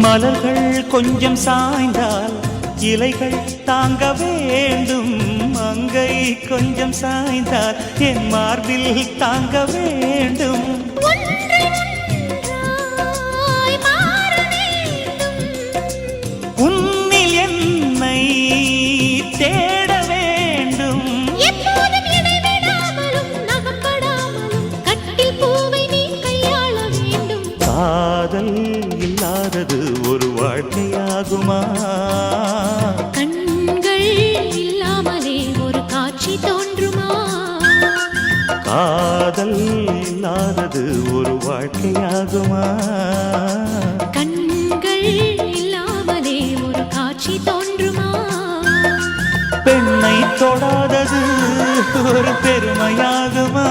மலர்கள் கொஞ்சம் சாய்ந்தால் இலைகள் தாங்க வேண்டும். மங்கை கொஞ்சம் சாய்ந்தால் என் மார்பில் தாங்க வேண்டும். உன்னில் என்னை தேட வேண்டும். எப்போதும் இடைவிடாமலும் நகப்படாமலும் கட்டில் பூவை நீ கையாள வேண்டும். காதல் இல்லாதது ஒரு வாழ்க்கையாகுமா? கண்கள் இல்லாமலே ஒரு காட்சி தோன்றுமா? காதல் இல்லாதது ஒரு வாழ்க்கையாகுமா? கண்கள் இல்லாமலே ஒரு காட்சி தோன்றுமா? பெண்ணை தொடாதது ஒரு பெருமையாகுமா?